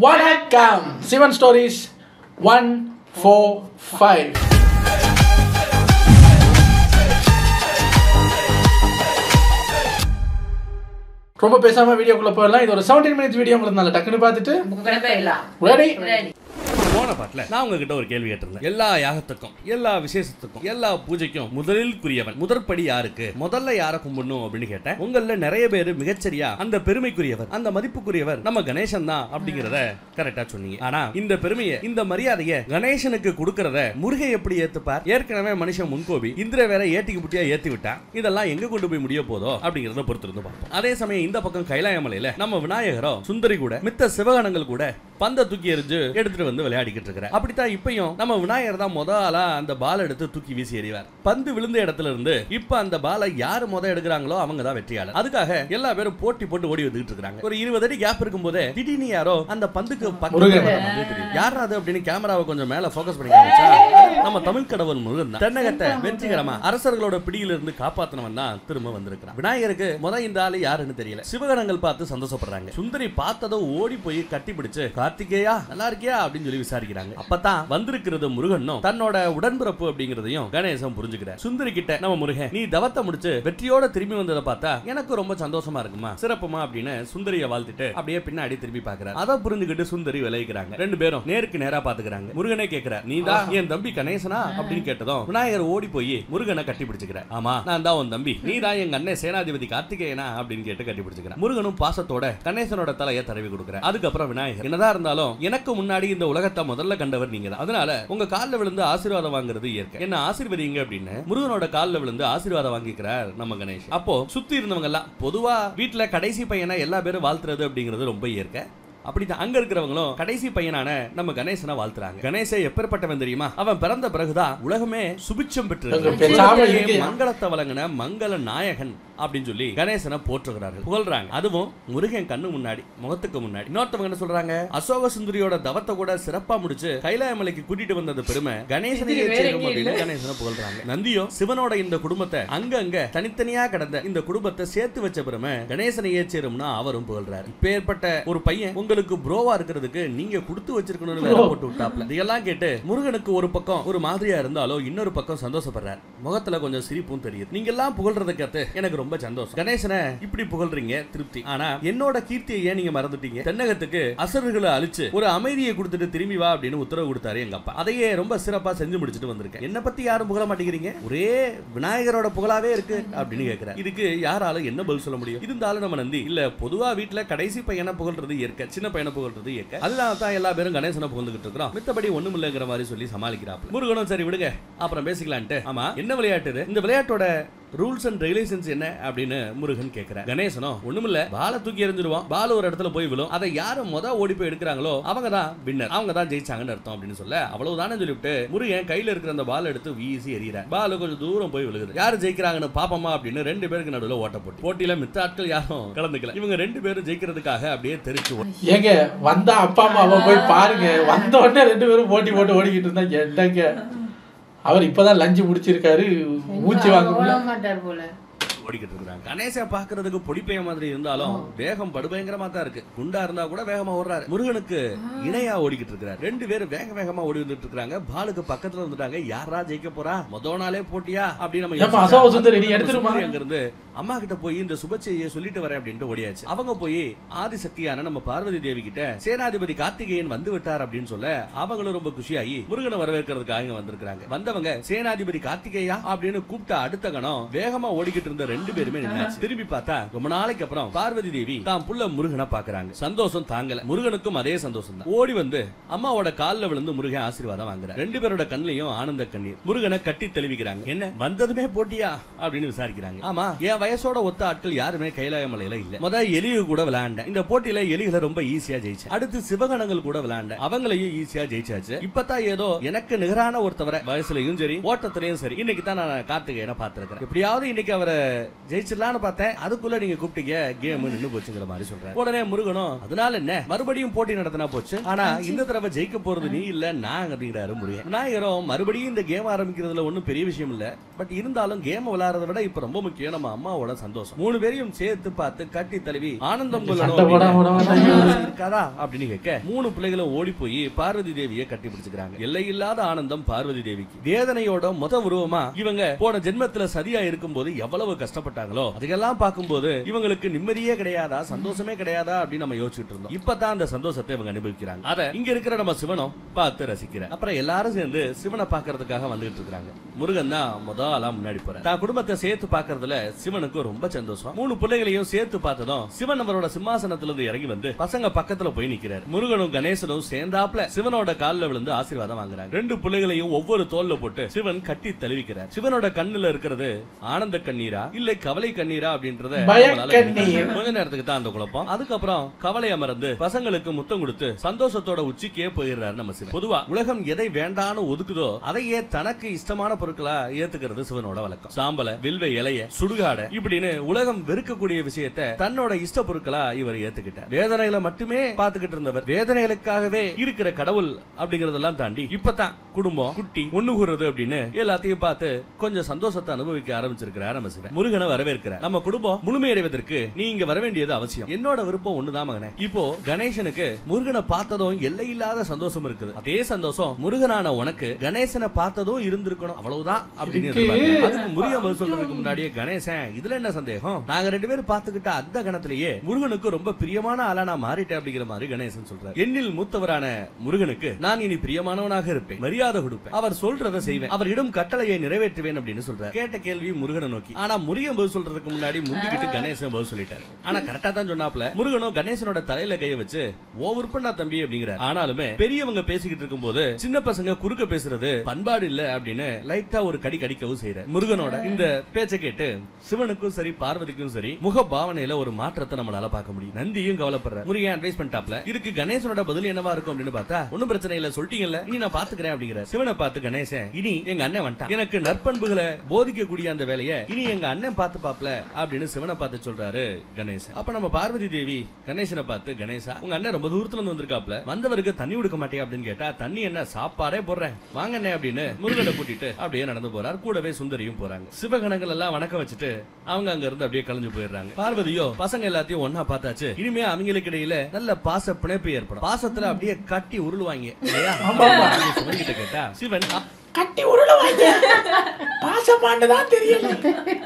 வணக்கம் சிவன் ஸ்டோரிஸ் 145. ரொம்ப பேசாம வீடியோக்குள்ள போயிடலாம். இது ஒரு 17 minutes வீடியோ, உங்களுக்கு நல்ல டக்குன்னு பார்த்துட்டு ரெடி. போன பாட்டுல நான் உங்ககிட்ட ஒரு கேள்வி கேட்டிருந்தேன். எல்லா யாகத்துக்கும், எல்லா விசேஷத்துக்கும், எல்லா பூஜைக்கும் முதலில் குறியவன், முதற்படி யாருக்கு, முதல்ல யாரை கும்பிடணும் அப்படின்னு கேட்டேன். உங்கள நிறைய பேர் மிகச்சரியா அந்த பெருமைக்குரியவர், அந்த மதிப்புக்குரியவர் நம்ம கணேசன் தான் அப்படிங்கறத கரெக்டா சொன்னீங்க. ஆனா இந்த பெருமையை, இந்த மரியாதையை கணேசனுக்கு கொடுக்கறத முருகன் எப்படி ஏத்துப்பார்? ஏற்கனவே மனுஷன் முன்கோபி, இந்திர வேற ஏட்டிக்கு புட்டியா ஏத்தி விட்டான். இதெல்லாம் எங்க கொண்டு போய் முடிய போதோ அப்படிங்கறத பொறுத்திருந்து பார்ப்போம். அதே சமயம் இந்த பக்கம் கைலாயமலையில நம்ம விநாயகரோ சுந்தரி கூட மித்த சிவகணங்கள் கூட பந்த தூக்கி எறிஞ்சு எடுத்துட்டு வந்து விளையாடிக்கிட்டு இருக்கிறார். அப்படித்தான் இப்பயும் நம்ம விநாயகர் தான் முதலா அந்த பால் எடுத்து தூக்கி வீசி எறிவார். பந்து விழுந்த இடத்துல இருந்து இப்ப அந்த பாலை யாரு எடுக்கிறாங்களோ அவங்க தான் வெற்றியாளர். அதுக்காக எல்லா பேரும் போட்டி போட்டு ஓடி வந்துட்டு இருக்காங்க. ஒரு 20 அடி கேப் இருக்கும் போதே திடீர்னு யாரோ அந்த பந்துக்கு பக்கத்துல யார் அது அப்படின்னு கேமராவை கொஞ்சம் மேல போக்கஸ் பண்ணி காமிச்சா நம்ம தமிழ் கடவுள் முருகன் தான். தென்னகத்தை வெற்றிகரமா அரசர்களோட பிடியில இருந்து காப்பாத்தினவன் தான் திரும்ப வந்திருக்கிறான். விநாயகருக்கு இந்த ஆளு யாருன்னு தெரியல. சிவகணங்கள் பார்த்து சந்தோஷப்படுறாங்க. சுந்தரி பார்த்ததோ ஓடி போய் கட்டி பிடிச்சு கார்த்திகேயா நல்லா இருக்கியா அப்படின்னு சொல்லி விசாரிக்கிறாங்க. அப்பதான் வந்திருக்கிறது முருகனும் தன்னோட உடன்பிறப்பு அப்படிங்கறதையும் கணேசன் புரிஞ்சுக்கிறார். சுந்தரி கிட்ட நம்ம முருகன் நீ தவத்தை முடிச்சு வெற்றியோட திரும்பி வந்ததை பார்த்தா எனக்கு ரொம்ப சந்தோஷமா இருக்குமா, சிறப்புமா அப்படின்னு சுந்தரிய வாழ்த்திட்டு அப்படியே பின்னாடி திரும்பி பாக்குறாரு. அதை புரிஞ்சுக்கிட்டு சுந்தரி விளைவிக்கிறாங்க. ரெண்டு பேரும் நேருக்கு நேரா பாத்துக்கிறாங்க. முருகனே கேட்கிறார், நீ தான் என் தம்பி கணேசனா அப்படின்னு கேட்டதும் விநாயகர் ஓடி போய் முருகனை கட்டி பிடிச்சுக்கிறார். ஆமா நான் தான் உன் தம்பி, நீ தான் எங்க அண்ணன் சேனாதிபதி கார்த்திகேயனா அப்படின்னு கேட்டு கட்டி பிடிச்சுக்கிறார். முருகனும் பாசத்தோட கணேசனோட தலையை தடவி கொடுக்கிறார். அதுக்கப்புறம் விநாயகர் என்னதான் இருந்தாலும் எனக்கு முன்னாடி இந்த உலகத்தை முதல்ல கண்டவர் நீங்க தான், அதனால உங்க கால்ல விழுந்து ஆசீர்வாதம் வாங்குறது இயற்கை, என்ன ஆசீர்வதிங்க அப்படின்னு முருகனோட கால்ல விழுந்து ஆசீர்வாதம் வாங்கிக்கிறார் நம்ம கணேஷ். அப்போ சுத்தி இருந்தவங்க எல்லாம் பொதுவா வீட்டுல கடைசி பையனை எல்லா பேரும் வாழ்த்துறது அப்படிங்கிறது ரொம்ப இயற்கை. அப்படிதான் அங்க இருக்கிறவங்களும் கடைசி பையனான நம்ம கணேசனை வாழ்த்துறாங்க. கணேச எப்பேற்பட்டவன் தெரியுமா? அவன் பிறந்த பிறகுதான் உலகமே சுபிட்சம் பெற்று மங்களத்தை வழங்கின மங்கள நாயகன் அப்படின்னு சொல்லி கணேசனை போற்றுகிறார்கள், புகழ்றாங்க. அதுவும் முருகன் கண்ணு முன்னாடி, முகத்துக்கு முன்னாடி. இன்னொருத்தவங்க என்ன சொல்றாங்க, அசோக சுந்தரியோட தவத்தை கூட சிறப்பா முடிச்சு கைலாயமலைக்கு கூட்டிட்டு வந்தது பெருமை கணேசனையே சேரும் அப்படின்னு கணேசனை புகழ்றாங்க. நந்தியும் சிவனோட இந்த குடும்பத்தை அங்க தனித்தனியா கடந்த இந்த குடும்பத்தை சேர்த்து வச்ச பெருமை கணேசனையே சேரும்னா அவரும் புகழ்றாரு. இப்பேற்பட்ட ஒரு பையன் உங்களுக்கு ப்ரோவா இருக்கிறதுக்கு நீங்க கொடுத்து வச்சிருக்கணும்னு வேற போட்டு விட்டாப்ல. இதெல்லாம் கேட்டு முருகனுக்கு ஒரு பக்கம் ஒரு மாதிரியா இருந்தாலும் இன்னொரு பக்கம் சந்தோஷப்படுறாரு. முகத்துல கொஞ்சம் சிரிப்பும் தெரியுது. நீங்க எல்லாம் புகழ்றதை கேட்டு எனக்கு ரொம்ப சந்தோஷம். கணேசனை இப்படி புகழ்றீங்க, திருப்தி. ஆனா என்னோட கீர்த்தியை ஏன் நீங்க மறந்துட்டீங்க? தென்னகத்துக்கு அசுரர்களை அழிச்சு ஒரு அமைதியை கொடுத்துட்டு திரும்பி வா அப்படின்னு உத்தரவு கொடுத்தாரு எங்க அப்பா. அதையே ரொம்ப சிறப்பா செஞ்சு முடிச்சுட்டு வந்திருக்கேன். என்ன பத்தி யாரும் புகழ மாட்டேங்கிறீங்க, ஒரே விநாயகரோட புகழாவே இருக்கு அப்படின்னு கேட்கிறார். இதுக்கு யாரால என்ன பதில் சொல்ல முடியும்? இருந்தாலும் நம்ம நந்தி இல்ல, பொதுவா வீட்டுல கடைசி பையனை புகழ்றது இயற்கை, சின்ன பையனை புகழ்றது இயற்கை, அதனால தான் எல்லா பேரும் கணேசனை புகழ்ந்துகிட்டு இருக்கிறோம். மித்தபடி ஒண்ணும் இல்லைங்கிற மாதிரி சொல்லி சமாளிக்கிறாப்ல. முருகனும் சரி விடுங்க அப்புறம் பேசிக்கலான்ட்டு, ஆமா என்ன விளையாட்டு இது, இந்த விளையாட்டோட ரூல்ஸ் அண்ட் ரெகுலேஷன்ஸ் என்ன அப்படின்னு முருகன் கேட்கிறார். கணேசனும் ஒண்ணுமில்ல, பால தூக்கி எறிஞ்சிருவான், பால் ஒரு இடத்துல போய் விழும், அதை யாரும் ஓடி போய் எடுக்கிறாங்களோ அவங்க தான் வின்னர், அவங்க தான் ஜெயிச்சாங்கன்னு அர்த்தம் அப்படின்னு சொல்ல அவ்வளவுதானே சொல்லிவிட்டு முருகன் கையில இருக்கிற அந்த பால் எடுத்து வீசி எறிகிறார். பால் கொஞ்சம் தூரம் போய் விழுகுது. யாரு ஜெயிக்கிறாங்கன்னு பாப்பமா அப்படின்னு ரெண்டு பேருக்கு நடுவில் ஓட்ட போட்டி. போட்டியில மித்த ஆட்கள் யாரும் கலந்துக்கல. இவங்க ரெண்டு பேரும் ஜெயிக்கிறதுக்காக அப்படியே தெரிச்சு ஏங்க வந்தா அப்பா அம்மாவை போய் பாருங்க, வந்த உடனே ரெண்டு பேரும் போட்டி போட்டு ஓடிக்கிட்டு இருந்தாங்க. என்னங்க அவர் இப்பதான் லஞ்சு முடிச்சிருக்காரு, மூச்சு வாங்க மாட்டார் போல ஓடிக்கிட்டு இருக்காங்க. கணேச பாக்குறதுக்கு பொடிப்பைய மாதிரி இருந்தாலும் வேகம் படுபயங்கரமா தான் இருக்கு. குண்டா இருந்தா கூட வேகமா ஓடுறாரு. முருகனுக்கு இணையா ஓடிக்கிட்டு இருக்காரு. ரெண்டு பேரும் வேகமா ஓடி வந்துட்டு இருக்காங்க. பாலுக்கு பக்கத்துல வந்துட்டாங்க. யாரா ஜெயிக்க போறா, முத நாளே போட்டியா அப்படின்னு நம்ம அங்க இருந்து அம்மா கிட்ட போய் இந்த சுபச்செய்தியை சொல்லிட்டு வரேன் அப்படின்ட்டு ஓடியாச்சு. அவங்க போய் ஆதிசக்தியான நம்ம பார்வதி தேவி கிட்ட சேனாதிபதி கார்த்திகேயன் வந்து விட்டார் அப்படின்னு சொல்ல அவங்களும் ரொம்ப குஷியாகி முருகனை வரவேற்கிறதுக்காக வந்திருக்காங்க. வந்தவங்க சேனாதிபதி கார்த்திகேயா அப்படின்னு கூப்பிட்ட அடுத்த கணம் வேகமா ஓடிக்கிட்டு இருந்த ரெண்டு பேருமே நின்னாச்சு. திரும்பி பார்த்தா ரொம்ப நாளைக்கு அப்புறம் பார்வதி தேவி தான் புள்ள முருகனை பாக்குறாங்க. சந்தோஷம் தாங்கல. முருகனுக்கும் அதே சந்தோஷம் தான். ஓடி வந்து அம்மாவோட கால்ல விழுந்து முருகன் ஆசீர்வாதம் வாங்குறாரு. ரெண்டு பேரோட கண்ணிலையும் ஆனந்த கண்ணீர். முருகனை கட்டி தெளிவிக்கிறாங்க. என்ன வந்ததுமே போட்டியா அப்படின்னு விசாரிக்கிறாங்க. ஆமா என் வயசோட ஒத்த ஆட்கள் யாருமே கைலாயமலையில இல்ல. முதல் எலிக கூட விளையாண்ட. இந்த போட்டியில எலிகளை ரொம்ப ஈஸியா ஜெயிச்சு. அடுத்து சிவகணங்கள் கூட விளையாண்ட. அவங்களையும் ஈஸியா ஜெயிச்சாச்சு. இப்பதான் ஏதோ எனக்கு நிகரான ஒருத்தவரை வயசுலயும் சரி ஓட்டத்திலையும் சரி இன்னைக்கு தான் நான் கார்த்திகேயனை பார்த்திருக்கிறேன். எப்படியாவது இன்னைக்கு அவரை ஜெயிச்சிடலான்னு பார்த்தேன், அதுக்குள்ள நீங்க கூப்பிட்டீங்க, கேம் நின்னு போச்சுங்கிற மாதிரி சொல்றேன். உடனே முருகனும் அதனால என்ன மறுபடியும் போட்டி நடத்தினா போச்சு, ஆனா இந்த தடவை ஜெயிக்க போறது நீ இல்ல நான் அப்படிங்கிறாரு முருகன். விநாயகரும் மறுபடியும் இந்த கேம் ஆரம்பிக்கிறதுல ஒன்னும் பெரிய விஷயம் இல்ல, பட் இருந்தாலும் கேம் விளையாடுறத விட இப்ப ரொம்ப முக்கியம் நம்ம அம்மாவோட சந்தோஷம். 3 பேரையும் சேர்த்து பார்த்து கட்டி தழுவி ஆனந்தம் இருக்காதா அப்படின்னு கேட்க 3 பிள்ளைகளும் ஓடி போய் பார்வதி தேவியை கட்டி பிடிச்சுக்கிறாங்க. எல்லை இல்லாத ஆனந்தம் பார்வதி தேவிக்கு. வேதனையோட மொத உருவமா இவங்க போன ஜென்மத்துல சதியா இருக்கும் போது எவ்வளவு கஷ்டப்பட்டாங்களோ அதெல்லாம் பார்க்கும்போது இவங்களுக்கு நிம்மதியே கிடையாதா, சந்தோஷமே கிடையாதா அப்படின்னு நம்ம யோசிச்சுட்டு இருந்தோம். இப்பதான் அந்த சந்தோஷத்தை இவங்க அனுபவிக்கிறாங்க. அத இங்க இருக்கிற நம்ம சிவனும் பார்த்து ரசிக்கிறார். அப்புறம் எல்லாரும் சேர்ந்து சிவனை பார்க்கறதுக்காக வந்துட்டு இருக்காங்க. முருகன் தான் முதலா முன்னாடி போறார். தான் குடும்பத்தை சேர்த்து பார்க்கறதுல சிவனுக்கு ரொம்ப சந்தோஷம். 3 பிள்ளைகளையும் சேர்த்து பார்த்ததும் சிவன் அவரோட சிம்மாசனத்துல இருந்து இறங்கி வந்து பசங்க பக்கத்துல போய் நிக்கிறார். முருகனும் கணேசனும் சேர்ந்தாப்ல சிவனோட கால்ல விழுந்து ஆசீர்வாதம் வாங்குறாங்க. 2 பிள்ளைகளையும் ஒவ்வொரு தோல்ல போட்டு சிவன் கட்டி தழுவிக்கிறார். சிவனோட கண்ணுல இருக்கிறது ஆனந்த கண்ணீரா இல்ல கவலை கண்ணீரா அப்படின்றத கொஞ்ச நேரத்துக்கு தான் அந்த குழப்பம். அதுக்கப்புறம் கவலை அமர்ந்து பசங்களுக்கு முத்தம் கொடுத்து சந்தோஷத்தோட உச்சிக்கே போயிடுறாரு நம்ம சிவன். பொதுவா உலகம் எதை வேண்டான்னு ஒதுக்குதோ அதையே தனக்கு இஷ்டமான பொருட்களா ஏத்துக்கிறது சிவனோட வழக்கம். சாம்பல, வில்வ இலைய, சுடுகாட இப்படின்னு உலகம் வெறுக்கக்கூடிய விஷயத்தை தன்னோட இஷ்ட பொருட்களா இவர் ஏத்துக்கிட்டார். வேதனைகளை மட்டுமே பார்த்துக்கிட்டு இருந்தவர் வேதனைகளுக்காகவே இருக்கிற கடவுள் அப்படிங்கறதெல்லாம் தாண்டி இப்பதான் குடும்பம், குட்டி, ஒண்ணுகுறது அப்படின்னு எல்லாத்தையும் பார்த்து கொஞ்சம் சந்தோஷத்தை அனுபவிக்க ஆரம்பிச்சிருக்கிறார் நம்ம சிவன். முருகனை வரவேற்கிறார். நம்ம குடும்பம் முழுமையடைவதற்கு நீ இங்க வர வேண்டியது அவசியம். என்னோட விருப்பம் ஒண்ணுதான் மகனே. இப்போ கணேசனுக்கு முருகனை பார்த்ததும் எல்லை இல்லாத சந்தோஷம் இருக்குது. அதே சந்தோஷம் முருகனான உனக்கு கணேசனை பார்த்ததும் இருந்திருக்கணும், அவ்வளவுதான் அப்படின்னு அதுக்கு முருகன் சொல்றதுக்கு முன்னாடியே கணேசன் இதுல என்ன சந்தேகம், நாங்க 2 பேரும் பார்த்துக்கிட்ட அந்த கணத்திலேயே முருகனுக்கு ரொம்ப பிரியமான ஆளா நான் மாறிட்டேன் அப்படிங்கிற மாதிரி கணேசன் சொல்றாரு. என்னில் மூத்தவரான முருகனுக்கு நான் இனி பிரியமானவனாக இருப்பேன், மரியாதை கொடுப்பேன், அவர் சொல்றதை செய்வேன், அவரிடம் கட்டளையை நிறைவேற்றுவேன் அப்படின்னு சொல்றாரு. கேட்ட கேள்வி முருகனை நோக்கி. ஆனா முருகன் பதில் சொல்றதுக்கு முன்னாடி முந்திக்கிட்டு கணேசன் பதில் சொல்லிட்டாரு. ஆனா கரெக்டா தான் சொன்னாப்ல. முருகனும் கணேசனோட தலையில கைய வச்சு ஓ விருப்பம் நான் தம்பி அப்படிங்கிறார். ஆனாலுமே பெரியவங்க பேசிக்கிட்டு இருக்கும் போது சின்ன பசங்க குறுக்க பேசுறது பண்பாடு இல்ல அப்படின்னு லைட்டா ஒரு கடி கடிக்கவும் செய்யற. முருகனோட இந்த பேச்சை கேட்டு சிவனுக்கும் சரி பார்வதிக்கும் சரி முக பாவனையில ஒரு மாற்றத்தை நம்மளால பார்க்க முடியும். நந்தியும் கவலைப்படுற. முருகன் அட்வைஸ் பண்ணிட்டாப்ல. இதுக்கு கணேசனோட பதில் என்னவா இருக்கும் அப்படின்னு பார்த்தா ஒன்னும் பிரச்சனை இல்ல சொல்லிட்டீங்கல்ல இனி நான் பாத்துக்கிறேன் அப்படிங்கிற. சிவனை பார்த்து கணேசன் இனி எங்க அண்ணன் வந்துட்டான், எனக்கு நற்பண்புகளை போதிக்கக்கூடிய அந்த வேலையை இனி எங்க அண்ணன் பார்த்து பாப்பல அப்படின்னு சிவனை பார்த்து சொல்றாரு கணேசன். அப்ப நம்ம பார்வதி தேவி கணேசனை பார்த்து கணேசா உங்க அண்ணன் ரொம்ப தூரத்துல இருந்து வந்திருக்காப்ல, வந்தவருக்கு தண்ணி கொடுக்க மாட்டேன் அப்படின்னு கேட்டா தண்ணி என்ன சாப்பாடே போடுறேன் வாங்க அண்ணே அப்படின்னு முருகனை கூட்டிட்டு அப்படியே நடந்து போறாரு. கூடவே சுந்தரியும் போறாங்க. சிவகணங்கள் எல்லாம் வணக்கம் வச்சுட்டு அவங்க அங்க இருந்து அப்படியே கலைஞ்சு போயிடுறாங்க. பார்வதியோ பசங்க எல்லாத்தையும் ஒன்னா பார்த்தாச்சு, இனிமே அவங்களுக்கு இடையில நல்ல பாச பிணைப்பு ஏற்படும், பாசத்துல அப்படியே கட்டி உருளுவாங்க இல்லையா. சிவன் கிட்ட கேட்டா சிவன் கட்டி உருளுவாங்க பாசமானதான் தெரியல.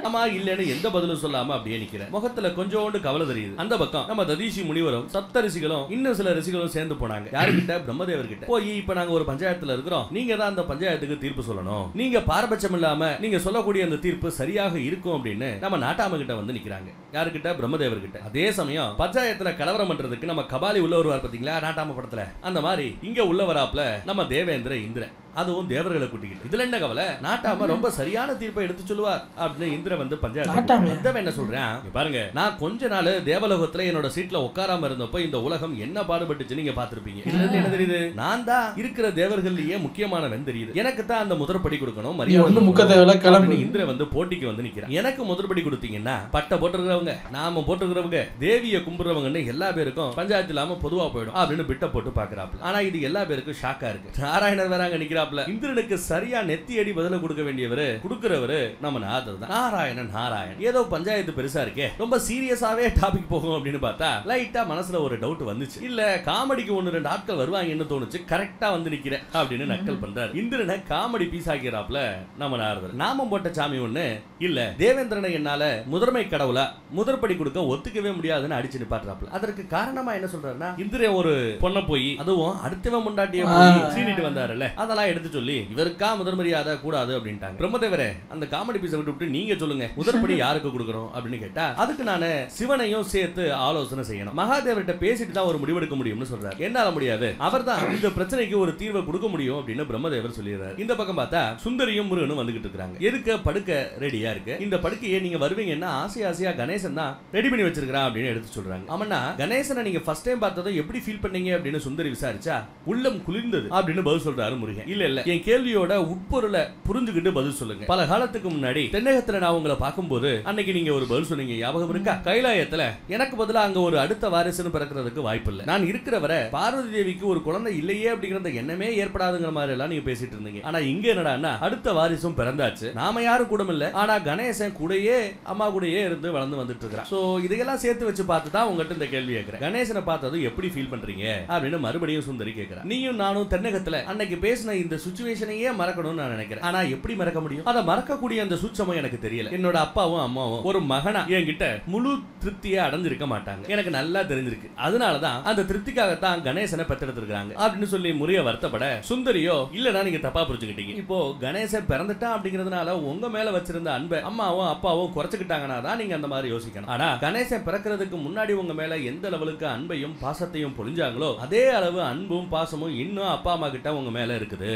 ஆமா இல்லன்னு எந்த பதிலும் சொல்லாம அப்படியே நிக்கிற. முகத்துல கொஞ்சோண்டு கவலை தெரியுது. அந்த பக்கம் நம்ம ததீசி முனிவரும் சப்த ரிஷிகளும் இன்னும் சில ரிஷிகளும் சேர்ந்து போனாங்க. யாருக்கிட்ட? பிரம்மதேவர் கிட்ட. போய் இப்ப நாங்க ஒரு பஞ்சாயத்துல இருக்கிறோம், நீங்க தான் அந்த பஞ்சாயத்துக்கு தீர்ப்பு சொல்லணும், நீங்க பாரபட்சம் இல்லாம நீங்க சொல்லக்கூடிய அந்த தீர்ப்பு சரியாக இருக்கும் அப்படின்னு நம்ம நாட்டாம கிட்ட வந்து நிக்கிறாங்க. யாருக்கிட்ட? பிரம்மதேவர் கிட்ட. அதே சமயம் பஞ்சாயத்துல கலவரம் பண்றதுக்கு நம்ம கபாலி உள்ள வருவார் பாத்தீங்களா நாட்டாம படத்துல, அந்த மாதிரி இங்க உள்ள வராப்ல நம்ம தேவேந்திர இந்திரன், அதுவும் தேவர்களை கூட்டிக்கிட்டு. இதுல என்ன கவலை, நாட்டாம ரொம்ப சரியான தீர்ப்பை எடுத்து சொல்லுவார் அப்படின்னு இந்திர வந்து பஞ்சாயத்து என்ன சொல்றேன் பாருங்க. நான் கொஞ்ச நாள் தேவலோகத்துல என்னோட சீட்ல உட்காராம இருந்தப்போ இந்த உலகம் என்ன பாடுபட்டுச்சு நீங்க பாத்திருப்பீங்க. இதுல இருந்து என்ன தெரியுது, நான் தான் இருக்கிற தேவர்கள்லயே முக்கியமானவன் தெரியுது, எனக்கு தான் அந்த முதற்படி கொடுக்கணும், மரியாதை இந்திர வந்து போட்டிக்கு வந்து நிக்கிறேன். எனக்கு முதற்படி கொடுத்தீங்கன்னா பட்ட போட்டுருக்கிறவங்க நாம போட்டுருக்கிறவங்க தேவியை கும்பிடுறவங்கன்னு எல்லா பேருக்கும் பஞ்சாயத்து இல்லாம பொதுவா போயிடும் அப்படின்னு பிட்ட போட்டு பாக்குறாப்ல. ஆனா இது எல்லா பேருக்கும் ஷாக்கா இருக்கு. நாராயணர் வராங்க நிக்கிறாப்ல. இந்திரனுக்கு சரியா நெத்தி அடி பதில கொடுக்க வேண்டியவரு கொடுக்கிறவரு நம்ம நாரதர் தான். நாராயணன் நாராயணன் ஏதோ பஞ்சாயத்து பெருசா இருக்கே ரொம்ப சீரியஸாவே டாபிக் போகும் அப்படின்னு பார்த்தா லைட்டா மனசுல ஒரு டவுட் வந்துச்சு. இல்ல காமெடிக்கு 1-2 ஆட்கள் வருவாங்கன்னு தோணுச்சு, கரெக்டா வந்து நிக்கிறேன் அப்படின்னு நக்கல் பண்றாரு. இந்திரனை காமெடி பீஸ் ஆக்கிறாப்ல நம்ம நாரதர். நாமம் போட்ட சாமி ஒண்ணு இல்ல தேவேந்திரனை என்னால முதன்மை கடவுளா முதற்படி கொடுக்க ஒத்துக்கவே முடியாதுன்னு அடிச்சு நிப்பாட்டுறாப்ல. அதற்கு காரணமா என்ன சொல்றாருன்னா இந்திரன் ஒரு பொண்ணை போய் அதுவும் அடுத்தவன் முண்டாட்டிய போய் சீனிட்டு வந்தாருல்ல, அதெல்லாம் எடுத்து சொல்லி இவருக்கா முதல் மரியாதை கூடாது அப்படின்ட்டாங்க. பிரம்மதேவரே அந்த காமெடி பீஸை விட்டு நீங்க சொல்லுங்க முதற்படி யாருக்கு கொடுக்கறோம் அப்படின்னு கேட்டா அதுக்கு நானு சிவனையும் சேர்த்து ஆலோசனை செய்யணும், மகாதேவர்கிட்ட பேசிட்டு தான் ஒரு முடிவெடுக்க முடியும்னு சொல்றாரு. என்னால முடியாது, அவர்தான் இந்த பிரச்சனைக்கு ஒரு தீர்வை கொடுக்க முடியும் அப்படின்னு பிரம்மதேவர் சொல்லிடுறாரு. இந்த பக்கம் பார்த்தா சுந்தரியும் முருகனும் வந்துகிட்டு இருக்காங்க. எதுக்கு படுக்க ரெடியா இருக்கு, இந்த படுக்கையை நீங்க வருவீங்கன்னா ஆசையா கணேசன் தான் ரெடி பண்ணி வச்சிருக்கான் அப்படின்னு எடுத்து சொல்றாங்க. ஆமாண்ணா கணேசனை நீங்க ஃபர்ஸ்ட் டைம் பார்த்ததும் எப்படி ஃபீல் பண்ணீங்க அப்படின்னு சுந்தரி விசாரிச்சா உள்ளம் குளிர்ந்தது அப்படின்னு பதில் சொல்றாரு முருகன். இல்ல இல்ல, என் கேள்வியோட உட்பொருளை புரிஞ்சுக்கிட்டு பதில் சொல்லுங்க. பல காலத்துக்கு முன்னாடி தென்னகத்துல நான் உங்களை பார்க்கும்போது அன்னைக்கு நீங்க ஒரு பதில் சொன்னீங்க, ஞாபகம் இருக்கா? கைலாயத்துல எனக்கு பதிலா அங்க ஒரு அடுத்த வாரிசுன்னு பிறக்கிறதுக்கு வாய்ப்பு இல்ல, நான் இருக்கிற வரை பார்வதி தேவிக்கு ஒரு குழந்தை இல்லையே அப்படிங்கிற எண்ணமே ஏற்படாதுங்கிற மாதிரி எல்லாம் நீங்க பேசிட்டு இருந்தீங்க. ஆனா இங்க என்னடான்னா அடுத்த வாரிசும் பிறந்தாச்சு, நாம யாரும் கூட இல்ல, ஆனா கணேசன் கூடயே அம்மா கூடயே இருந்து வளர்ந்து வந்துட்டு இருக்கிறான். சோ இதையெல்லாம் சேர்த்து வச்சு பார்த்து தான் உங்ககிட்ட இந்த கேள்வி கேட்கிறேன். கணேசனை பார்த்தது எப்படி ஃபீல் பண்றீங்க அப்படின்னு மறுபடியும் சுந்தரி கேட்கிறேன். நீயும் நானும் தென்னகத்துல அன்னைக்கு பேசின இந்த சிச்சுவேஷனையே மறக்கணும்னு நான் நினைக்கிறேன். ஆனா எப்படி மறக்க முடியும்? அதை மறக்கக்கூடிய அந்த சூட்சமம் எனக்கு தெரியல. என்னோட அப்பாவும் அம்மாவும் ஒரு மகனா என்கிட்ட முழு திருப்தியை அடைஞ்சிருக்க மாட்டாங்க, எனக்கு நல்லா தெரிஞ்சிருக்கு. அதனாலதான் அந்த திருப்திக்காகத்தான் கணேசனை பெற்றெடுத்திருக்காங்க அப்படின்னு சொல்லி முறைய வருத்தப்பட சுந்தரியோ இல்லடா நீங்க தப்பா புரிஞ்சுக்கிட்டீங்க, இப்போ கணேசன் பிறந்துட்டான் அப்படிங்கிறதுனால உங்க மேல வச்சிருந்த அன்பை அம்மாவும் அப்பாவும் குறைச்சுக்கிட்டாங்கன்னா தான் நீங்க அந்த மாதிரி யோசிக்கணும். ஆனா கணேசன் பிறக்கிறதுக்கு முன்னாடி உங்க மேல எந்த லெவலுக்கு அன்பையும் பாசத்தையும் பொழிஞ்சாங்களோ அதே அளவு அன்பும் பாசமும் இன்னும் அப்பா அம்மா கிட்ட உங்க மேல இருக்குது.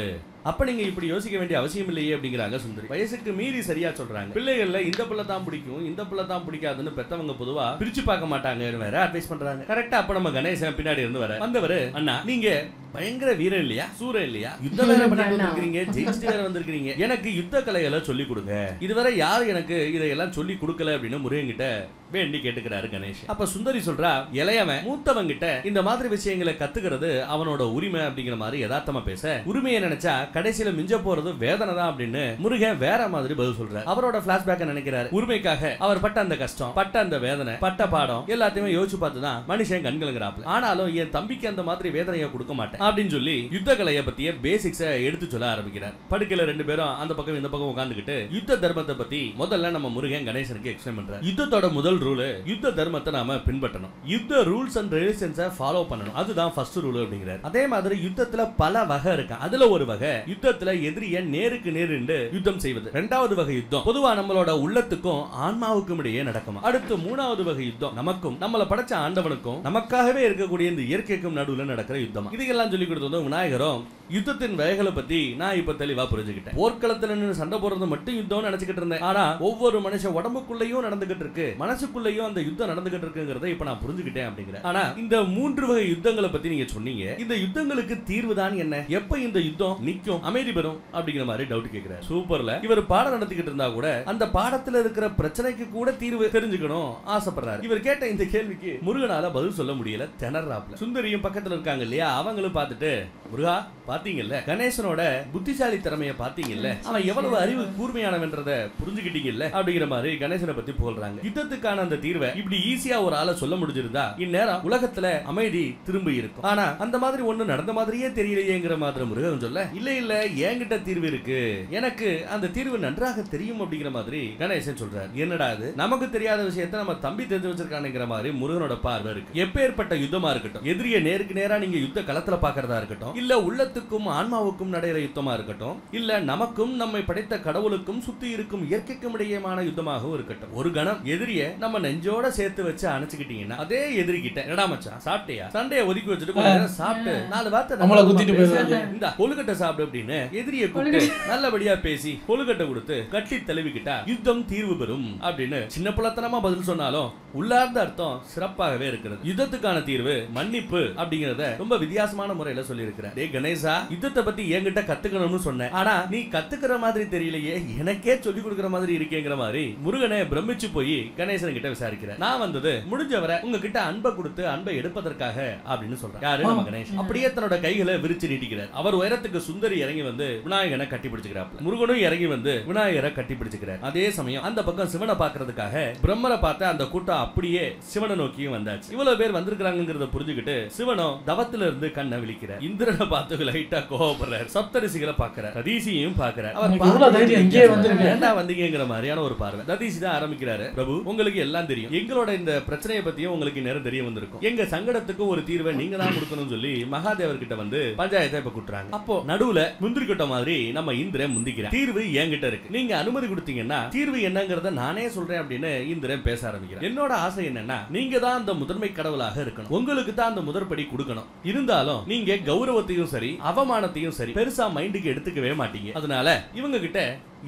அப்ப நீங்க இப்படி யோசிக்க வேண்டிய அவசியம் இல்லையே அப்படிங்கிறாங்க சுந்தரி. வயசுக்கு மீறி சரியா சொல்றாங்க. பிள்ளைகள்ல இந்த பிள்ளை தான் பிடிக்கும் இந்த பிள்ளை தான் பிடிக்காதுன்னு பெத்தவங்க பொதுவா பிரிச்சு பார்க்க மாட்டாங்க வேற அட்வைஸ் பண்றாங்க. கரெக்டா அப்ப நம்ம கணேசன் பின்னாடி இருந்து வந்தவரு, அண்ணா நீங்க பயங்கர வீரன் இல்லையா, சூரன் இல்லையா, யுத்தம் வேற பண்ணிட்டு வந்திருக்கீங்க, ஜெயிச்சுட்டு வேற வந்திருக்கீங்க, எனக்கு யுத்த கலைகளை சொல்லி கொடுங்க, இதுவரை யாரும் எனக்கு இதையெல்லாம் சொல்லி கொடுக்கல அப்படின்னு முருகன்கிட்ட வேண்டி கேட்டுக்கிறாரு கணேஷ். அப்ப சுந்தரி சொல்றா, இளையவன் மூத்தவங்கிட்ட இந்த மாதிரி விஷயங்களை கத்துக்கிறது அவனோட உரிமை அப்படிங்கிற மாதிரி யதார்த்தமா பேச, உரிமையை நினைச்சா கடைசியில மிஞ்ச போறது வேதனை தான் அப்படின்னு முருகன் வேற மாதிரி பதில் சொல்றாரு. அவரோட பிளாஷ்பேக் நினைக்கிறாரு. உரிமைக்காக அவர் பட்ட அந்த கஷ்டம், பட்ட அந்த வேதனை, பட்ட பாடம் எல்லாத்தையுமே யோசிச்சு பார்த்துதான் மனுஷன் கண்கலங்கிறாப்ல. ஆனாலும் என் தம்பிக்கு அந்த மாதிரி வேதனையை கொடுக்க மாட்டேன் அப்படின்னு சொல்லி யுத்த கலையை பத்திய பேசிக்ஸை எடுத்து சொல்ல ஆரம்பிக்கிறார். படுக்கையில ரெண்டு பேரும் அந்த பக்கம் இந்த பக்கம் உட்கார்ந்துகிட்டு யுத்த தர்மத்தை பத்தி முதல்ல நம்ம முருகன் கணேசனுக்கு எக்ஸ்பிளைன் பண்றார். யுத்தத்தோட முதல் ரூல், யுத்த தர்மத்தை நாம பின்பற்றணும், யுத்த ரூல்ஸ் அண்ட் ரெகுலேஷன்ஸை ஃபாலோ பண்ணணும், அதுதான் ஃபர்ஸ்ட் ரூல் அப்படிங்கிறார். அதே மாதிரி யுத்தத்துல பல வகை இருக்கு, அதுல ஒரு வகை யுத்தத்துல எதிரிய நேருக்கு நேர் நின்று யுத்தம் செய்வது. இரண்டாவது வகை யுத்தம் பொதுவா நம்மளோட உள்ளத்துக்கும் ஆன்மாவுக்கும் இடையே நடக்கும். அடுத்து மூணாவது வகை யுத்தம் நமக்கும் நம்மள படைச்ச ஆண்டவனுக்கும் நமக்காகவே இருக்கக்கூடிய இந்த இயற்கைக்கும் நடுவுல நடக்கிற யுத்தம். இதெல்லாம் சொல்லி கொடுத்ததும் விநாயகரும் யுத்தத்தின் வகைகளை பத்தி நான் இப்ப தெளிவா புரிஞ்சுக்கிட்டேன். போர்க்களத்துல நின்று சண்டை போடுறது மட்டும் யுத்தம் நினைச்சுக்கிட்டு இருந்தேன். ஆனா ஒவ்வொரு மனுஷ உடம்புக்குள்ளேயும் நடந்துகிட்டு இருக்கு, மனசுக்குள்ளேயும் அந்த யுத்தம் நடந்துகிட்டு இருக்குங்கிறத இப்ப நான் புரிஞ்சுக்கிட்டேன் அப்படிங்கிற. ஆனா இந்த மூன்று வகை யுத்தங்களை பத்தி நீங்க சொன்னீங்க, இந்த யுத்தங்களுக்கு தீர்வு தான் என்ன, எப்ப இந்த யுத்தம் நிக்கும் அமைதி பெறும் அப்படிங்கிற மாதிரி டவுட் கேட்கிறார். சூப்பர்ல இவர் பாடம் நடத்திக்கிட்டு இருந்தா கூட அந்த பாடத்துல இருக்கிற பிரச்சனைக்கு கூட தீர்வு தெரிஞ்சுக்கணும் ஆசைப்படுறாரு. இவர் கேட்ட இந்த கேள்விக்கு முருகனால பதில் சொல்ல முடியல, திணறாப்ல. சுந்தரியும் பக்கத்துல இருக்காங்க இல்லையா, அவங்களும் பார்த்துட்டு முருகா பாத்தீங்கல்ல கணேசனோட புத்திசாலி திறமையை பாத்தீங்கல்ல, அவன் எவ்வளவு அறிவு கூர்மையானவன்றத புரிஞ்சுக்கிட்டீங்கல்ல அப்படிங்கிற மாதிரி கணேசனை பத்தி புகழ்றாங்க. யுத்தத்துக்கான அந்த தீர்வை இப்படி ஈஸியா ஒரு ஆளை சொல்ல முடிஞ்சிருந்தா இந்நேரம் உலகத்துல அமைதி திரும்பி இருக்கும். ஆனா அந்த மாதிரி ஒண்ணு நடந்த மாதிரியே தெரியலையேங்கிற மாதிரி முருகன் சொல்ல, இல்ல இல்ல என்கிட்ட தீர்வு இருக்கு, எனக்கு அந்த தீர்வு நன்றாக தெரியும் அப்படிங்கிற மாதிரி கணேசன் சொல்றாரு. என்னடா அது, நமக்கு தெரியாத விஷயத்தை நம்ம தம்பி தெரிஞ்சு வச்சிருக்கானுங்கிற மாதிரி முருகனோட பார்வை இருக்கு. எப்பேற்பட்ட யுத்தமா இருக்கட்டும், எதிரிய நேருக்கு நேரா நீங்க யுத்த களத்துல பாக்குறதா இருக்கட்டும், இல்ல உள்ளத்துக்கும் ஆன்மாவுக்கும் நடைகிற யுத்தமா இருக்கட்டும், இல்ல நமக்கும் நம்மை படைத்த கடவுளுக்கும் சுத்தி இருக்கும் இயற்கைக்கும் இடையேயான யுத்தமாகவும் இருக்கட்டும், ஒரு கணம் எதிரிய நம்ம நெஞ்சோட சேர்த்து வச்சு அணைச்சுக்கிட்டீங்கன்னா அதே எதிரி கிட்ட என்னடா மச்சான் சாப்பிட்டியா, சண்டையை ஒதுக்கி வச்சுட்டு சாப்பிட்டு 4 வார்த்தை நம்மள குத்திட்டு போயிடுறாங்க, இந்த கொழுக்கட்டை சாப்பிடு அப்படின்னு எதிரிய கூப்பிட்டு நல்லபடியா பேசி கொழுக்கட்டை கொடுத்து கட்டி தழுவிக்கிட்டா யுத்தம் தீர்வு பெறும் அப்படின்னு சின்ன புலத்தனமா பதில் சொன்னாலும் உள்ளார்ந்த அர்த்தம் சிறப்பாகவே இருக்கிறது. யுத்தத்துக்கான தீர்வு மன்னிப்பு அப்படிங்கறத ரொம்ப வித்தியாசமான முறையில சொல்லி இருக்கிறேன். டேய் கணேசா, யுத்தத்தை பத்தி என்கிட்ட கத்துக்கணும்னு சொன்னேன், ஆனா நீ கத்துக்கிற மாதிரி தெரியலையே, எனக்கே சொல்லி கொடுக்கிற மாதிரி இருக்கேங்கிற மாதிரி முருகனை பிரமிச்சு போய் கணேசன் கிட்ட விசாரிக்கிறேன். நான் வந்தது முடிஞ்சவரை உங்ககிட்ட அன்பை கொடுத்து அன்பை எடுப்பதற்காக அப்படின்னு சொல்றேன். யாரு நம்ம கணேஷ். அப்படியே தன்னோட கைகளை விரிச்சு நீட்டிக்கிறார். அவர் உயரத்துக்கு சுந்தரி இறங்கி வந்து விநாயகனை கட்டி பிடிச்சுக்கிறாப்ல. முருகனும் இறங்கி வந்து விநாயகரை கட்டி பிடிச்சுக்கிறார். அதே சமயம் அந்த பக்கம் சிவனை பாக்குறதுக்காக பிரம்மரை பார்த்த அந்த கூட்டம் அப்படியே சிவனை நோக்கியும் வந்தாச்சு. இவ்வளவு பேர் வந்திருக்காங்கிறத புரிஞ்சுக்கிட்டு சிவனும் தவத்துல இருந்து கண்ணை விழிக்கிறார். இந்திரனை பார்த்து லைட்டா கோவப்படுறார். சப்தரிசிகளை பாக்குறார், ததீசியையும் பாக்குறார். அவர் ஏண்டா வந்தீங்கிற மாதிரியான ஒரு பார்வை. ததீசி தான் ஆரம்பிக்கிறாரு. பிரபு, உங்களுக்கு எல்லாம் தெரியும், எங்களோட இந்த பிரச்சனையை பத்தியும் உங்களுக்கு நேரம் தெரிய வந்திருக்கும், எங்க சங்கடத்துக்கு ஒரு தீர்வை நீங்க தான் கொடுக்கணும்னு சொல்லி மகாதேவர் கிட்ட வந்து பஞ்சாயத்தை இப்ப கூட்டுறாங்க. அப்போ நடுவுல முந்திரிக்கிட்ட மாதிரி நம்ம இந்திரன் முந்திக்கிறார். தீர்வு என்கிட்ட இருக்கு, நீங்க அனுமதி கொடுத்தீங்கன்னா தீர்வு என்னங்கறத நானே சொல்றேன் அப்படின்னு இந்திரன் பேச ஆரம்பிக்கிறார். என்னோட ஆசை என்னன்னா, நீங்க தான் அந்த முதன்மை கடவுளாக இருக்கணும், உங்களுக்கு தான் அந்த முதற்படி கொடுக்கணும், இருந்தாலும் நீங்க கௌரவத்தையும் சரி அவமானத்தையும் சரி பெருசா மைண்டுக்கு எடுத்துக்கவே மாட்டீங்க, அதனால இவங்க கிட்ட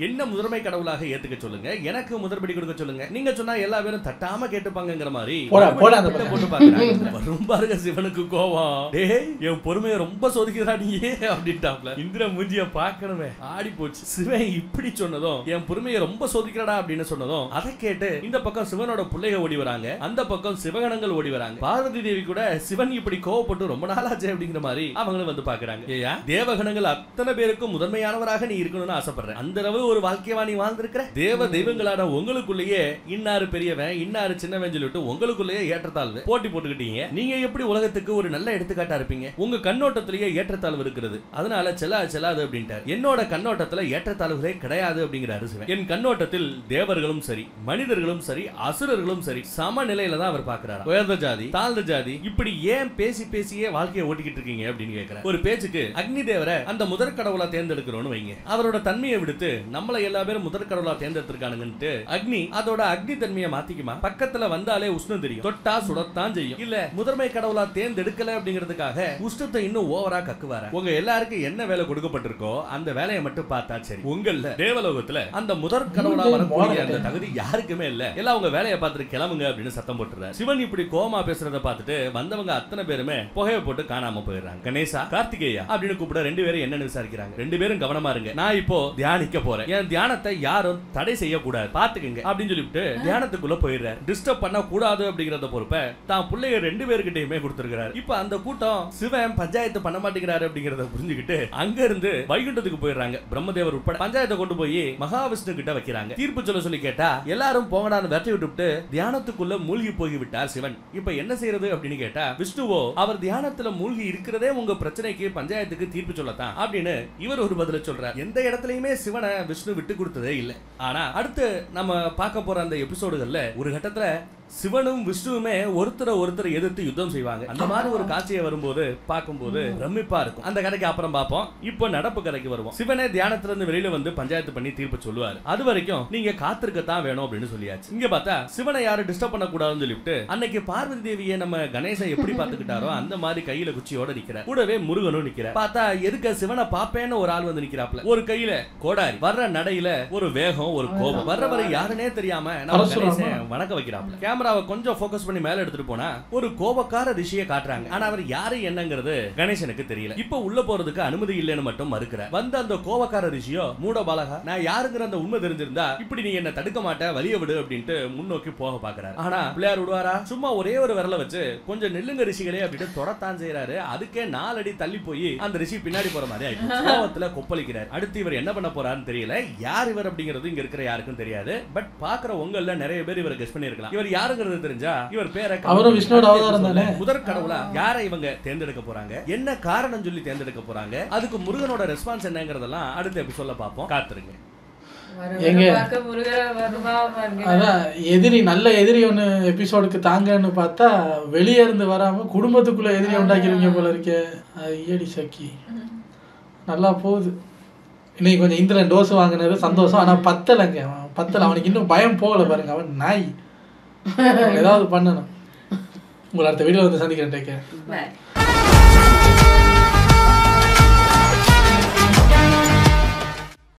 என்ன முதன்மை கடவுளாக ஏத்துக்க சொல்லுங்க, எனக்கு முதற்படி கொடுக்க சொல்லுங்க. நீங்க சொன்னா எல்லா பேரும் தட்டாம கேட்டுப்பாங்கங்கிற மாதிரி போட்டு பாக்குறாங்க. வரும் பாருங்க சிவனுக்கு கோவம். டேய் என் பொறுமையை ரொம்ப சோதிக்கிறா நீ அப்படின்ட்டாப்ல. இந்திர மூஞ்சிய பார்க்கணுமே ஆடி போச்சு. சிவன் இப்படி சொன்னதும் என் பொறுமையை ரொம்ப சோதிக்கிறடா அப்படின்னு சொன்னதும் அதை கேட்டு இந்த பக்கம் சிவனோட பிள்ளைக ஓடி வராங்க, அந்த பக்கம் சிவகணங்கள் ஓடி வராங்க. பார்வதி தேவி கூட சிவன் இப்படி கோவப்பட்டு ரொம்ப நாளாச்சு அப்படிங்கிற மாதிரி அவங்களும் வந்து பாக்குறாங்க. ஏயா தேவகணங்கள் அத்தனை பேருக்கும் முதன்மையானவராக நீ இருக்கணும்னு ஆசைப்படுற, அந்த அளவு ஒரு வாழ்க்கையவா நீ வாழ்ந்திருக்கிற? தேவ தெய்வங்களான உங்களுக்குள்ளேயே இன்னாரு பெரியவன் இன்னாரு சின்னவன் சொல்லிட்டு உங்களுக்குள்ளேயே ஏற்றத்தாழ்வு போட்டி போட்டுக்கிட்டீங்க. நீங்க எப்படி உலகத்துக்கு ஒரு நல்ல எடுத்துக்காட்டா இருப்பீங்க? உங்க கண்ணோட்டத்திலேயே ஏற்றத்தாழ்வு இருக்கிறது, அதனால செல்லாது அப்படின்ட்டார். என்னோட கண்ணோட்டத்துல ஏற்றத்தாழ்வுகளே கிடையாது அப்படிங்கிறாரு சிவன். என் கண்ணோட்டத்தில் தேவர்களும் சரி மனிதர்களும் சரி அசுரர்களும் சரி சம நிலையில தான் அவர் பார்க்கிறார். உயர்ந்த ஜாதி தாழ்ந்த ஜாதி இப்படி ஏன் பேசியே வாழ்க்கையை ஓட்டிக்கிட்டு இருக்கீங்க அப்படின்னு கேட்கிறார். ஒரு பேச்சுக்கு அக்னி தேவரை அந்த முதற் கடவுளா தேர்ந்தெடுக்கிறோம்னு வைங்க, அவரோட தன்மையை விடுத்து நம்மள எல்லா பேரும் முதற் கடவுளா தேர்ந்தெடுத்திருக்கானுங்கன்ட்டு அக்னி அதோட அக்னி தன்மையை மாத்திக்குமா? பக்கத்துல வந்தாலே உஷ்ணம் தெரியும், தொட்டா சுடத்தான் செய்யும். இல்ல முதன்மை கடவுளா தேர்ந்தெடுக்கல அப்படிங்கிறதுக்காக உஷ்ணத்தை இன்னும் ஓவரா கக்குவார. உங்க எல்லாருக்கும் என்ன வேலை கொடுக்கப்பட்டிருக்கோ அந்த வேலையை மட்டும் பார்த்தா சரி. உங்கள தேவலோகத்துல அந்த முதற் கடவுளா வரக்கூடிய அந்த தகுதி யாருக்குமே இல்ல, எல்லாம் உங்க வேலையை பார்த்துட்டு கிளம்புங்க அப்படின்னு சத்தம் போட்டுறாரு. சிவன் இப்படி கோமா பேசுறத பார்த்துட்டு வந்தவங்க அத்தனை பேருமே புகையை போட்டு காணாம போயிடுறாங்க. கணேசா கார்த்திகேயா அப்படின்னு கூப்பிட ரெண்டு பேரும் என்னன்னு விசாரிக்கிறாங்க. ரெண்டு பேரும் கவனமா இருங்க, நான் இப்போ தியானிக்க போறேன், என் தியானத்தை யாரும் தடை செய்யக்கூடாது பாத்துக்கங்க அப்படின்னு சொல்லிட்டு தியானத்துக்குள்ள போயிடுறாரு. டிஸ்டர்ப் பண்ண கூடாது அப்படிங்கறத பொறுப்பை தான் பிள்ளைங்க ரெண்டு பேருக்கிட்டயுமே கொடுத்திருக்கிறாரு. இப்ப அந்த கூட்டம் சிவன் பஞ்சாயத்து பண்ண மாட்டேங்கிறாரு அப்படிங்கறத புரிஞ்சுக்கிட்டு அங்க இருந்து வைகுண்டத்துக்கு போயிடுறாங்க. பிரம்மதேவர் உட்பட பஞ்சாயத்தை கொண்டு போய் மகாவிஷ்ணு கிட்ட வைக்கிறாங்க. தீர்ப்பு சொல்ல சொல்லி கேட்டா எல்லாரும் போங்கடான்னு விரட்டி விட்டு தியானத்துக்குள்ள மூழ்கி போய் விட்டார் சிவன். இப்ப என்ன செய்யறது அப்படின்னு கேட்டா விஷ்ணுவோ அவர் தியானத்துல மூழ்கி இருக்கிறதே உங்க பிரச்சனைக்கு பஞ்சாயத்துக்கு தீர்ப்பு சொல்லத்தான் அப்படின்னு இவர் ஒரு பதில சொல்றார். எந்த இடத்துலயுமே சிவனை விஷ்ணு விட்டு கொடுத்ததே இல்லை. ஆனா அடுத்து நம்ம பார்க்க போற அந்த எபிசோடுகள்ல ஒரு கட்டத்துல சிவனும் விஷ்ணுவுமே ஒருத்தரை எதிர்த்து யுத்தம் செய்வாங்க. அந்த மாதிரி ஒரு காட்சியை வரும்போது பார்க்கும்போது பிரமிப்பா இருக்கும். அந்த கதைக்கு அப்புறம் பார்ப்போம். இப்போ நடப்பு கதைக்கு வருவோம். சிவனே தியானத்துல இருந்து வெளியில வந்து பஞ்சாயத்து பண்ணி தீர்ப்பு சொல்லுவாரு. அது வரைக்கும் நீங்க காத்திருக்கத்தான் வேணும் அப்படின்னு சொல்லியாச்சு. இங்க பார்த்தா சிவனை யாரும் டிஸ்டர்ப் பண்ண கூடாதுன்னு சொல்லிட்டு அன்னைக்கு பார்வதி தேவியை நம்ம கணேசன் எப்படி பாத்துக்கிட்டாரோ அந்த மாதிரி கையில குச்சியோட நிக்கிறார். கூடவே முருகனும் நிக்கிறார். பார்த்தா எதுக்கு சிவனை பாப்பேன்னு ஒரு ஆள் வந்து நிக்கிறாப்ல. ஒரு கையில கோடாரி, வர்ற நடையில ஒரு வேகம் ஒரு கோபம், வர்றவரை யாருன்னே தெரியாம நம்ம கணேசன் வணக்க வைக்கிறாப்ல. கேமராவை கொஞ்சம் ஃபோக்கஸ் பண்ணி மேல எடுத்துட்டு போனா ஒரு கோபக்கார ரிஷியை காட்டுறாங்க. ஆனா அவர் யாரு என்னங்கிறது கணேசனுக்கு தெரியல. இப்ப உள்ள போறதுக்கு அனுமதி இல்லைன்னு மட்டும் மறுக்கிறார். வந்த அந்த கோபக்கார ரிஷியோ மூட பாலகா, நான் யாருங்கிற அந்த உண்மை தெரிஞ்சிருந்தா இப்படி நீ என்ன தடுக்க மாட்ட, வலிய விடு அப்படின்ட்டு முன்னோக்கி போக பாக்குறாரு. ஆனா பிள்ளையார் விடுவாரா? சும்மா ஒரே ஒரு விரல வச்சு கொஞ்சம் நெல்லுங்க ரிஷிகளே அப்படின்னு தொடத்தான் செய்யறாரு. அதுக்கே 4 அடி தள்ளி போய் அந்த ரிஷி பின்னாடி போற மாதிரி ஆயிடுச்சு. கோபத்துல கொப்பளிக்கிறார். அடுத்து இவர் என்ன பண்ண போறாருன்னு தெரியல. யார் இவர் அப்படிங்கிறது இங்க இருக்கிற யாருக்கும் தெரியாது. பட் பாக்குற உங்கள நிறைய பேர் இவரை கெஸ் பண்ணிருக்கலாம். இவர் யாருங்கிறது தெரிஞ்சா இவர் பேரை அவரும் விஷ்ணுவோட அவதாரம் தானே. முதற் கடவுளா யாரை இவங்க தேர்ந்தெடுக்க போறாங்க, என்ன காரணம் சொல்லி தேர்ந்தெடுக்க போறாங்க, அதுக்கு முருகனோட ரெஸ்பான்ஸ் என்னங்கறதெல்லாம் அடுத்த எபிசோட்ல பாப்போம். காத்துருங்க. எதிரி நல்ல எதிரி ஒன்று எபிசோடுக்கு தாங்கன்னு பார்த்தா வெளியே இருந்து வராம குடும்பத்துக்குள்ள எதிரி உண்டாக்கிருவீங்க போல இருக்கே. ஐயடி சக்கி நல்லா போகுது. இன்னைக்கு கொஞ்சம் இந்திரன் டோஸ் வாங்கினது சந்தோஷம். ஆனா பத்தலைங்க, பத்தலை. அவனுக்கு இன்னும் பயம் போகல பாருங்க. அவன் நாய் ஏதாவது பண்ணணும். உங்களை அடுத்த வீடியோ வந்து சந்திக்கிறேன். Take care.